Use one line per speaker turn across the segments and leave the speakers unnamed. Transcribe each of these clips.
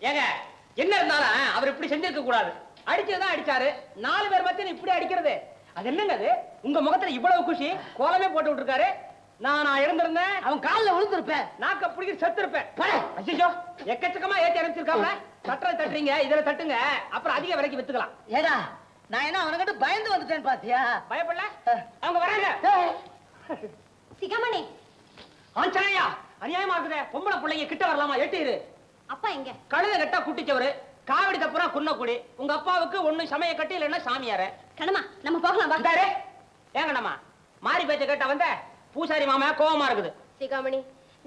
ஏங்க என்ன இருந்தாலும் அவர் இப்படி செஞ்சிருக்க கூடாது. அடிச்சதான் அடிச்சாரு. 4 பேர் மத்தியில இப்படி அடிக்கிறது அது என்னங்க? அது உங்க முகத்துல இவ்வளவு குஷி கோலமே போட்டு விட்டுருக்காரு. நான் இருந்திருந்தேன்
அவன் காலில் விழுந்திருப்பேன்.
நாக்க பிடிக்க செத்துருப்பேன். ஐயோ எக்கச்சக்கமா ஏத்தி அனுப்பிச்சிருக்காங்க. தட்டுறது தட்டுறீங்க, இதுல தட்டுங்க, அப்புறம் அதிக விலைக்கு வித்துக்கலாம்.
ஏடா நான் என்ன அவனுக்கிட்ட பயந்து வந்துட்டேன் பாத்தியா?
பயப்படல, அவங்க வராங்க.
சிகாமணி
ஆஞ்சனையா அநியாயமா இருக்குதே. பொம்பளை பிள்ளைங்க கிட்ட வரலாமா? எட்டிரு.
அப்பா எங்க?
கழுத கட்டா குட்டிச்சவரு, காவடி தப்புறா குன்னக்குடி. உங்க அப்பாவுக்கு ஒண்ணு சமய கட்டி இல்லைன்னா சாமியார.
கண்ணம்மா நம்ம போகலாம் வா.
ஏன் கண்ணம்மா மாறி பேச்ச கேட்ட வந்த? பூசாரி மாமா கோவமா இருக்குது.
சிகாமணி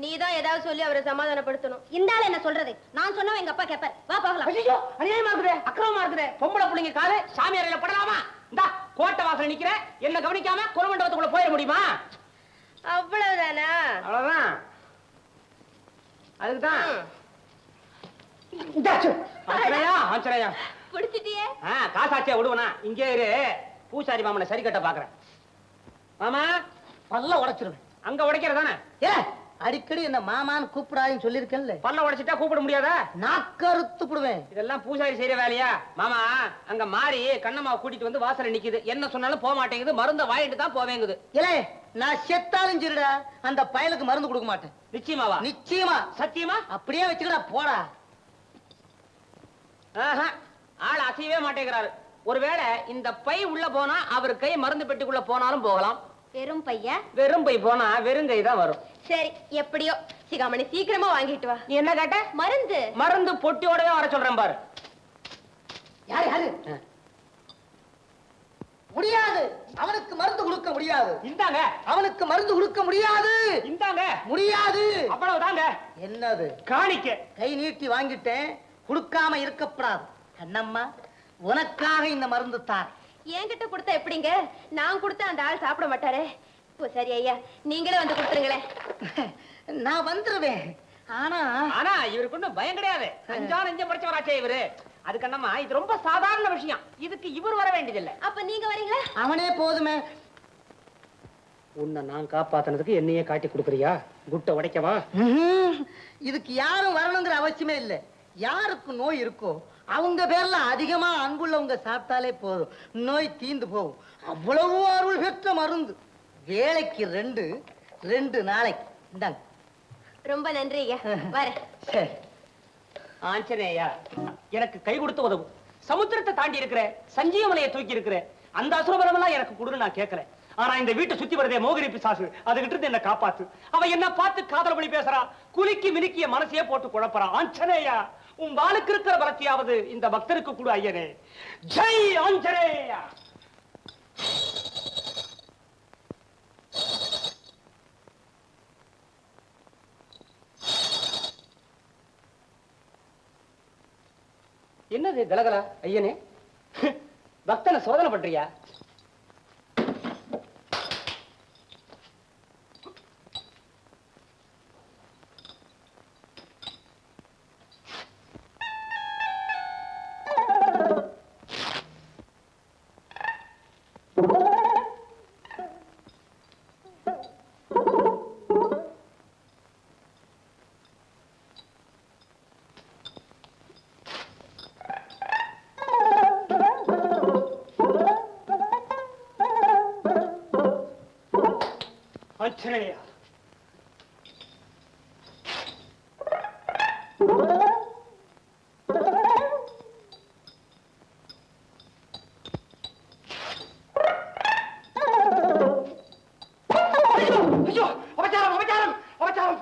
நீதான் ஏதாவது சொல்லி அவரை சமாதானப்படுத்தணும். இந்த ஆள் என்ன சொல்றது? நான் சொன்னா எங்க அப்பா கேப்பார். வா போகலாம்.
ஐயோ அநியாயமா இருக்குதே, அக்கிரமமா இருக்குதே. பொம்பளை பிள்ளைங்க காலு சாமியாரையில படலாமா? இந்தா கோட்டை வாசல் நிக்கிற, என்ன கவனிக்காம குலமண்டபத்துக்குள்ள போயிட முடியுமா?
அவ்வளவுதானா?
அவ்வளவுதான். அதுக்குதான் ஆச்சரையா
குடிச்சிட்டியே?
காசாச்சியா விடுவனா? இங்கே இரு, பூசாரி மாமனை சரி கட்ட பாக்குறேன். மாமா
பல்ல உடைச்சிருவேன்.
அங்க உடைக்கிறதானே?
ஏ அடிக்கடி என்ன மாமான்னு கூப்பிடாதுன்னு சொல்லிருக்கேன்ல.
பல்ல உடைச்சிட்டா கூப்பிட முடியாதா?
நாக்கறுத்து போடுவேன்.
இதெல்லாம் பூசாரி செய்யற வேலையா? மாமா அங்க மாறி கண்ணம்மாவை கூட்டிட்டு வந்து வாசல்ல நிக்குது. என்ன சொன்னாலும் போக மாட்டேங்குது. மருந்த வாங்கிட்டு தான் போவேங்குது.
இல்ல நான் செத்தாலும் சரிடா, அந்த பயலுக்கு மருந்து கொடுக்க மாட்டேன்.
நிச்சயமாவா?
நிச்சயமா.
சத்தியமா?
அப்படியே வச்சுக்கடா போடா.
ஆள் அசையவே மாட்டேங்கிறாரு. ஒருவேளை இந்த பை உள்ள போனா அவர் கை மருந்து பெட்டிக்குள்ள போனாலும் போகலாம்.
வெறும் பையா?
வெறும் பை போனா வெறும் கை தான் வரும்.
சரி எப்படியோ. சிகாமணி சீக்கிரமா வாங்கிட்டு வா.
நீ என்ன கேட்ட?
மருந்து.
மருந்து பொட்டியோடவே வர சொல்றேன் பாரு.
யாரு யாரு? முடியாது, அவனுக்கு மருந்து கொடுக்க முடியாது.
இந்தாங்க.
அவனுக்கு மருந்து கொடுக்க முடியாது.
இந்தாங்க.
முடியாது.
அவ்வளவுதாங்க.
என்னது?
காணிக்க.
கை நீட்டி வாங்கிட்டேன், கொடுக்காம இருக்கப்படாது. கண்ணம்மா உனக்காக இந்த மருந்து தான்.
என்கிட்ட கொடுத்தா எப்படிங்க? நான் கொடுத்தா அந்த ஆள் சாப்பிட மாட்டாரே. சரி ஐயா நீங்களே வந்து கொடுத்துருங்களேன்.
நான் வந்துருவேன்.
ஆனா இவருக்கு ஒண்ணும் பயம் கிடையாது. அஞ்சா நெஞ்ச படிச்சவராச்சே இவரு. அது கண்ணம்மா இது ரொம்ப சாதாரண விஷயம். இதுக்கு இவர் வர வேண்டியதில்லை.
அப்ப நீங்க வரீங்களா?
அவனே போதுமே.
உன்னை நான் காப்பாத்தினதுக்கு என்னையே காட்டி கொடுக்குறியா? குட்டை உடைக்கவா?
இதுக்கு யாரும் வரணுங்கிற அவசியமே இல்லை. யாருக்கு நோய் இருக்கோ அவங்க பேர்ல அதிகமா அன்புள்ளவங்க சாப்பிட்டாலே போதும், நோய் தீந்து போகும். அவ்வளவு அருள் பெற்ற மருந்து. வேலைக்கு 2 நாளைக்கு. இந்தாங்க.
ரொம்ப நன்றி ஐயா. வரேன்.
சரி.
ஆஞ்சநேயா எனக்கு கை கொடுத்து உதவும். சமுத்திரத்தை தாண்டி இருக்கிற சஞ்சீவமலையை தூக்கி இருக்கிற அந்த அசுரபலமெல்லாம் எனக்கு கொடுன்னு நான் கேட்கிறேன். ஆனா இந்த வீட்டை சுத்தி வரதே மோகினி பிசாசு. அதுகிட்ட இருந்து என்ன காப்பாத்து. அவ என்ன பார்த்து காதல் பண்ணி பேசுறா. குலுக்கி மினுக்கிய மனசையே போட்டு குழப்பறா. ஆஞ்சநேயா உன் வாளுக்கு இருக்கிற பலத்தையாவது இந்த பக்தருக்கு கூட ஐயனே. ஜெய் ஆஞ்சநேயா. என்னது கலகலா? ஐயனே பக்தனை சோதனை பண்றியா? ஆஞ்சநேயா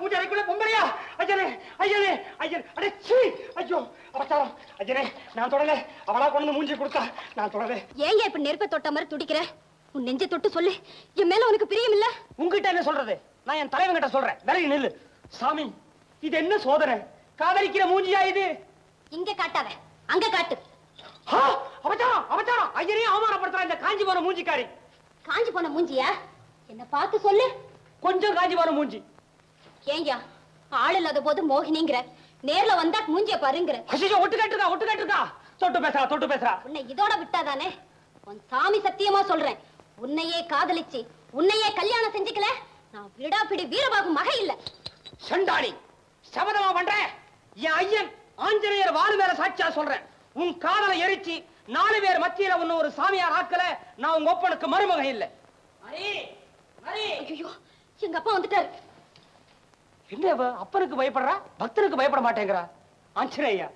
பூஜைக்குள்ள பொம்பளையா? ஐயனே ஐயனே ஐயன் அடச்சி. ஐயோ அபச்சாரம். ஐயனே நான் தொடல. அவளா கொண்டு மூஞ்சி கொடுத்தா நான் தொடல.
ஏங்க இப்ப நெருப்ப தொட்ட மாதிரி துடிக்கிற? உன் நெஞ்ச தொட்டு சொல்லு, என் மேல உனக்கு பிரியம் இல்ல?
உங்ககிட்ட என்ன சொல்றது? நான் என் தலைவன் கிட்ட சொல்றேன். விலகி நில்லு. சாமி இது என்ன சோதனை? காதலிக்கிற மூஞ்சியா இது?
இங்க காட்டாத, அங்க காட்டு.
அபச்சாரம் அபச்சாரம். ஐயனே அவமானப்படுத்துறா இந்த காஞ்சி போன மூஞ்சிக்காரி.
காஞ்சி போன மூஞ்சியா? என்ன பார்த்து சொல்லு.
கொஞ்சம் காஞ்சி போன மூஞ்சி.
ஏங்க ஆள் இல்லாத போது மோகினிங்கிற, நேர்ல வந்தா மூஞ்சிய பாருங்கிற.
ஐயோ ஒட்டு கேட்டுருக்கா ஒட்டு கேட்டுருக்கா. தொட்டு பேசுறா.
உன்னை இதோட விட்டாதானே? உன் சாமி சத்தியமா சொல்றேன், உன்னையே காதலிச்சு உன்னையே கல்யாணம் செஞ்சுக்கல நான் விடாபிடி வீரபாகு மகை இல்ல.
சண்டாளி சபதமா பண்றேன். என் ஐயன் ஆஞ்சநேயர் வாழு மேல சாட்சியா சொல்றேன். உன் காதலை எரிச்சு 4 பேர் மத்தியில உன்ன ஒரு சாமியார் ஆக்கல, நான் உங்க ஒப்பனுக்கு மருமகன் இல்ல.
ஐயோ, எங்க அப்பா வந்துட்டாரு.
என்ன இவ அப்பனுக்கு பயப்படுறா, பக்தனுக்கு பயப்பட மாட்டேங்கிறா? ஆஞ்சநேயா.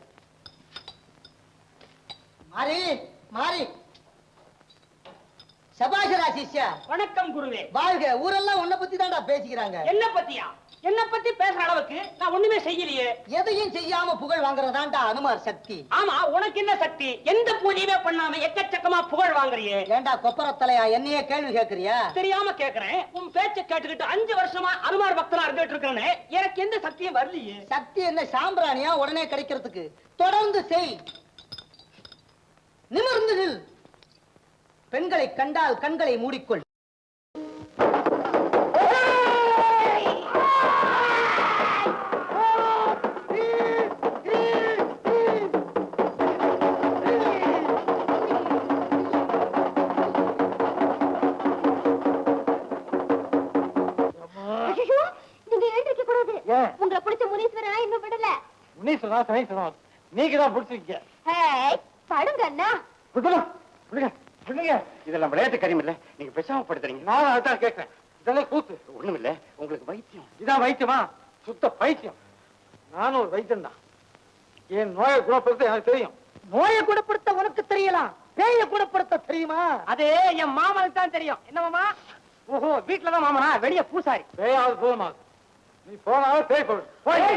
மாறி மாறி சபாஷரா சிஷ்யா.
வணக்கம் குருவே.
வாழ்க. ஊரெல்லாம் உன்னை பத்தி தான்டா பேசிக்கிறாங்க.
என்ன பத்தியா? என்ன பத்தி பேசுற அளவுக்கு நான் ஒண்ணுமே செய்யலையே.
எதையும் செய்யாம புகழ் வாங்குறதாண்டா அனுமார் சக்தி.
ஆமா, உனக்கு என்ன சக்தி? எந்த பூஜையுமே பண்ணாம எக்கச்சக்கமா புகழ் வாங்குறியே.
ஏண்டா கொப்பரத்தலையா என்னையே கேள்வி கேக்குறியா?
தெரியாம கேக்குறேன். உன் பேச்ச கேட்டுக்கிட்டு 5 வருஷமா அனுமார் பக்தனா இருந்துட்டு இருக்கேன்னு எனக்கு எந்த சக்தியும் வரலையே.
சக்தி என்ன சாம்பிராணியா உடனே கிடைக்கிறதுக்கு? தொடர்ந்து செய். நிமிர்ந்து நில். பெண்களை கண்டால் கண்களை மூடிக்கொள்.
உங்களை பிடிச்ச முனீஸ்வரனா இன்னும் விடல.
நீங்கதான் பிடிச்சிருக்கீங்க.
படுங்க அண்ணா.
இதெல்லாம் விளையாட்டு காரியம் இல்ல, நீங்க பேசாம படுத்துறீங்க. நான் அதான் கேட்கிறேன். இதெல்லாம் கூத்து ஒண்ணும் இல்ல. உங்களுக்கு வைத்தியம் இதான் வைத்தியமா? சுத்த பைத்தியம். நானும் ஒரு வைத்தியம் தான். என் நோயை குணப்படுத்த எனக்கு தெரியும்.
நோயை குணப்படுத்த உனக்கு தெரியலாம், பேயை குணப்படுத்த தெரியுமா?
அது என் மாமனுக்கு தான் தெரியும். என்ன மாமா? ஓஹோ, வீட்டுலதான் மாமனா, வெளிய பூசாரி.
பேயாவது பூதமாவது. நீ போனாலும் பேய் போடு.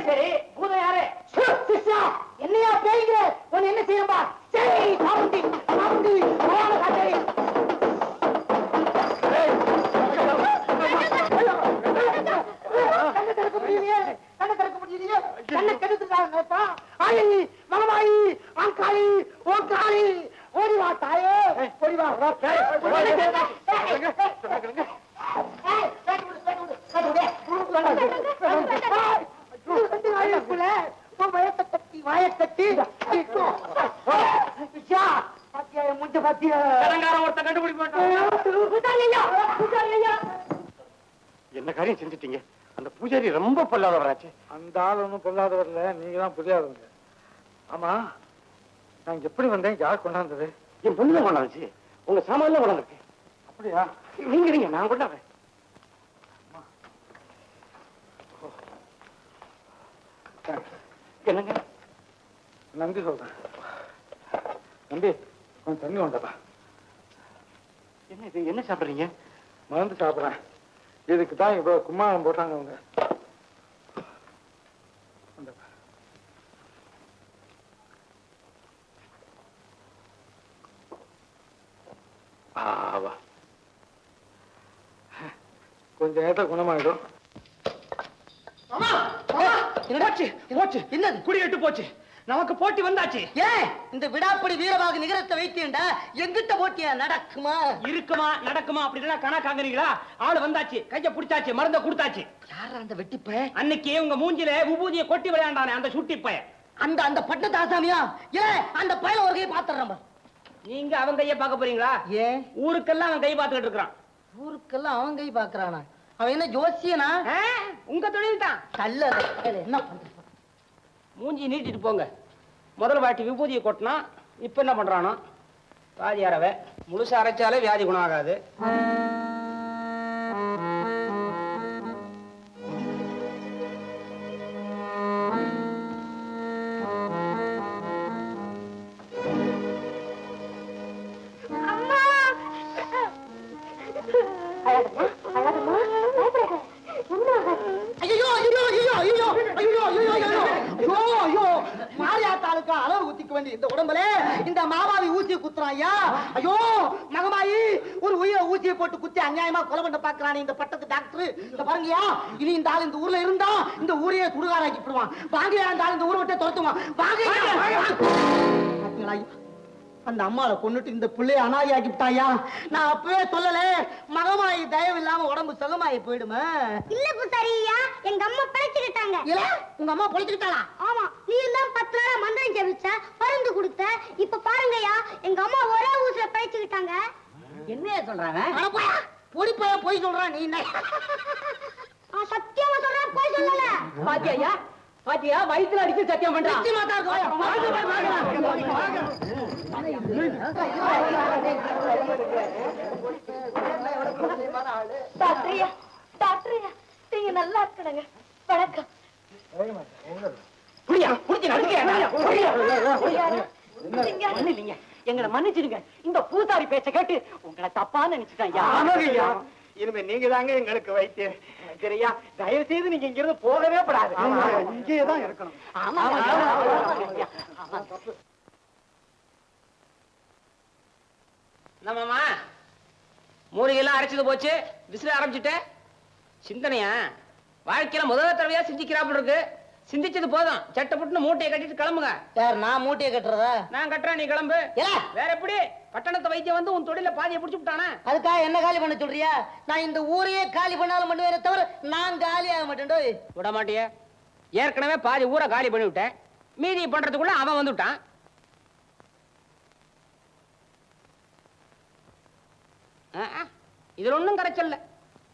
சரி, பூதம் யாரு?
சிஷ்யா, என்னையா பேய்கிற? உன்னை என்ன செய்யணும்பா? சரி, சாமுண்டி சாமுண்டி போன காட்டை. கண்ணை திறக்க முடியலையே, கண்ணை திறக்க முடியலையே. கண்ணை கெடுத்துட்டாங்க. ஆயி மகமாயி ஆங்காளி ஓங்காளி ஓடி வா தாயே, ஓடி வா.
என்ன காரியம் செஞ்சுட்டீங்க? அந்த பூஜாரி ரொம்ப பொல்லாதவராச்சு.
அந்த ஆள் ஒன்றும் பொல்லாதவர் இல்ல, நீங்க தான் புரியாதவங்க. ஆமா, நான் எப்படி வந்தேன்? யார் கொண்டாந்தது?
என் பொண்ணு தான் கொண்டாந்துச்சு. உங்க சாமான் கொண்டாந்துருக்கு.
அப்படியா?
நீங்க நான் கொண்டாடுறேன். என்னங்க?
நன்றி சொல்றேன். நம்பி கொஞ்சம் தண்ணி கொண்டப்பா.
என்ன இது? என்ன சாப்பிடுறீங்க?
மருந்து சாப்பிட்றேன். இதுக்கு தான் இவ்வளவு கும்மாளம் போட்டாங்க அவங்க. கொஞ்சம் நேரத்தை குணமாயிடும்.
என்னது?
குடியிட்டு போச்சு. நமக்கு போட்டி வந்தாச்சு.
ஏன் இந்த விடாப்படி வீரவாக நிகரத்தை வைத்தேன்டா? எங்கிட்ட போட்டியா? நடக்குமா?
இருக்குமா நடக்குமா அப்படின்னா கணக்காங்கறீங்களா? ஆளு வந்தாச்சு, கைய புடிச்சாச்சு, மருந்த கொடுத்தாச்சு.
யாரா அந்த வெட்டிப்ப?
அன்னைக்கு உங்க மூஞ்சில உபூதியை கொட்டி விளையாண்டானே அந்த சுட்டிப்பய.
அந்த அந்த பட்டத்து ஆசாமியா? ஏன் அந்த பையல ஒரு கை பாத்துறேன்.
நீங்க அவன் கைய பார்க்க போறீங்களா?
ஏன்
ஊருக்கெல்லாம் அவன் கை பார்த்துக்கிட்டு இருக்கிறான்.
ஊருக்கெல்லாம் அவன் கை பாக்குறானா? அவன் என்ன ஜோசியனா?
உங்க தொழில் தான்.
கல்ல என்ன பண்ற?
மூஞ்சி நீட்டிட்டு போங்க. முதல் வாட்டி விபூதியை கொட்டினா இப்ப என்ன பண்றானோ? வியாதி அறவை முழுசா அரைச்சாலே வியாதி குணம் ஆகாது.
அளவு குத்திக்க வேண்டிய இந்த உடம்புல இந்த மாமாவி ஊசியை குத்துறாயா? ஐயோ மகமாயி, ஒரு உயிரை ஊசியை போட்டு குத்தி அநியாயமா கொலை பண்ண பாக்குறானே இந்த பட்டத்து டாக்டர். இந்த பாருங்கயா, இனி இந்த ஆள் இந்த ஊர்ல இருந்தா இந்த ஊரையே சுடுகாராக்கி விடுவான். வாங்கயா, அந்த ஆள் இந்த ஊரை விட்டு துரத்துவான். வாங்க. அந்த அம்மாவை கொண்டுட்டு இந்த பிள்ளைய அனாதையாக்கி விட்டாயா? நான் அப்பவே சொல்லல, மகமாயி தயவு இல்லாம உடம்பு சுகமாயி போயிடுமா?
இல்ல பூசாரியா, எங்க அம்மா பிழைச்சுக்கிட்டாங்க.
இல்ல உங்க அம்மா பொழைச்சுக்கிட்டாளா?
ஆமா, நீ எல்லாம் 10 நாளா மந்திரம் ஜெபிச்ச, மருந்து கொடுத்த. இப்ப பாருங்கயா, எங்க அம்மா ஒரே ஊசில பிழைச்சுக்கிட்டாங்க.
என்னைய சொல்றாங்க? பொடி பைய போய் சொல்றான். நீ என்ன
சத்தியமா சொல்றேன், போய் சொல்லல.
பாத்தியா, பாத்தியா வயித்துல அடிச்சு சத்தியம் பண்றான்.
நிச்சயமா தான் இருக்கும்.
டாக்டரையா டாக்டரையா நீங்க நல்லா இருக்கணுங்க. வணக்கம்.
புரியா புடிச்சு
நீங்க
எங்களை மன்னிச்சிடுங்க. இந்த பூசாரி பேச்ச கேட்டு உங்களை தப்பா நினைச்சுட்டான்.
இனிமே நீங்க தாங்க எங்களுக்கு வைத்தியம். சரியா? தயவு செய்து நீங்க இங்க இருந்து போகவே கூடாது. இங்கேயே தான் இருக்கணும்.
நம்மம்மா மூலிகைலாம் அரைச்சது போச்சு, விசில ஆரம்பிச்சுட்ட. சிந்தனையா வாழ்க்கையில முதல் தடவையா சிந்திக்கிறாப்புல இருக்கு. சிந்திச்சது போதும், சட்டப்பட்டுன்னு மூட்டையை கட்டிட்டு கிளம்புங்க.
யார் நான் மூட்டையை கட்டுறதா?
நான் கட்டுறேன், நீ கிளம்பு.
ஏல,
வேற எப்படி? பட்டணத்தை வைத்தியம் வந்து உன் தொழில பாதியை பிடிச்சு விட்டானே.
அதுக்காக என்ன காலி பண்ண சொல்றியா? நான் இந்த ஊரையே காலி பண்ணாலும் பண்ணுவேனே தவிர நான் காலி ஆக மாட்டேன்டோய்.
விட மாட்டிய. ஏற்கனவே பாதி ஊரை காலி பண்ணி விட்டேன். மீதி பண்றதுக்குள்ள அவன் வந்துட்டான். இதுல ஒண்ணும் கரைச்சல்ல.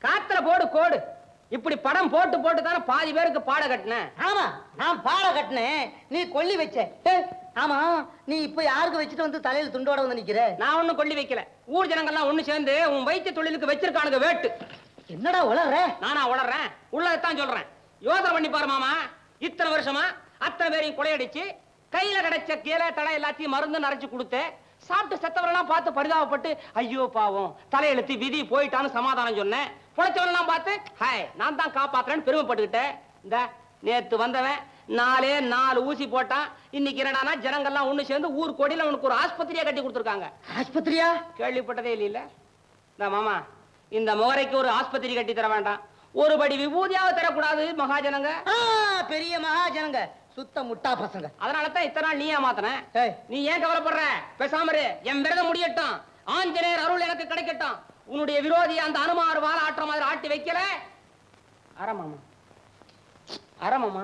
காத்துல போடு கோடு. இப்படி படம் போட்டு போட்டு தானே பாதி பேருக்கு பாட கட்டினேன்.
ஆமா, நான் பாட கட்டினேன், நீ கொல்லி வச்ச. ஆமா, நீ இப்ப யாருக்கு வச்சுட்டு வந்து தலையில துண்டோட வந்து நிக்கிற?
நான் ஒண்ணும் கொல்லி வைக்கல. ஊர் ஜனங்கள்லாம் ஒண்ணு சேர்ந்து உன் வைத்திய தொழிலுக்கு வச்சிருக்கானுங்க வேட்டு.
என்னடா உளற?
நானா உளறேன்? உள்ளதான் சொல்றேன். யோசனை பண்ணி பாரு மாமா. இத்தனை வருஷமா அத்தனை பேரையும் கொலையடிச்சு கையில கிடைச்ச கீரை தடை எல்லாத்தையும் மருந்து நரைச்சு கொடுத்து சாப்பிட்டு செத்தவரெல்லாம் பார்த்து பரிதாபப்பட்டு ஐயோ பாவம் தலையெழுத்து விதி போயிட்டான்னு சமாதானம் சொன்னேன். புழைச்சவரெல்லாம் பார்த்து ஹாய் நான் தான் காப்பாத்துறேன்னு பெருமைப்பட்டுக்கிட்டேன். இந்த நேத்து வந்தவன் 4 ஊசி போட்டான். இன்னைக்கு என்னடானா ஜனங்கள்லாம் ஒண்ணு சேர்ந்து ஊர் கோடியில அவனுக்கு ஒரு ஆஸ்பத்திரியா கட்டி கொடுத்துருக்காங்க.
ஆஸ்பத்திரியா?
கேள்விப்பட்டதே இல்ல. இந்த மாமா, இந்த முகரைக்கு ஒரு ஆஸ்பத்திரி கட்டி தர வேண்டாம், ஒரு படி விபூதியாவது தரக்கூடாது மகாஜனங்க.
பெரிய மகாஜனங்க, சுத்த முட்டா பசங்க.
அதனாலதான் இத்தனை நாள் நீ ஏமாத்தன. நீ ஏன் கவலைப்படுற? பேசாம இரு. என் விரதம் முடியட்டும், ஆஞ்சநேயர் அருள் எனக்கு கிடைக்கட்டும். உன்னுடைய விரோதி அந்த அனுமார் வாழ ஆற்ற மாதிரி ஆட்டி வைக்கல. அரமாமா அரமாமா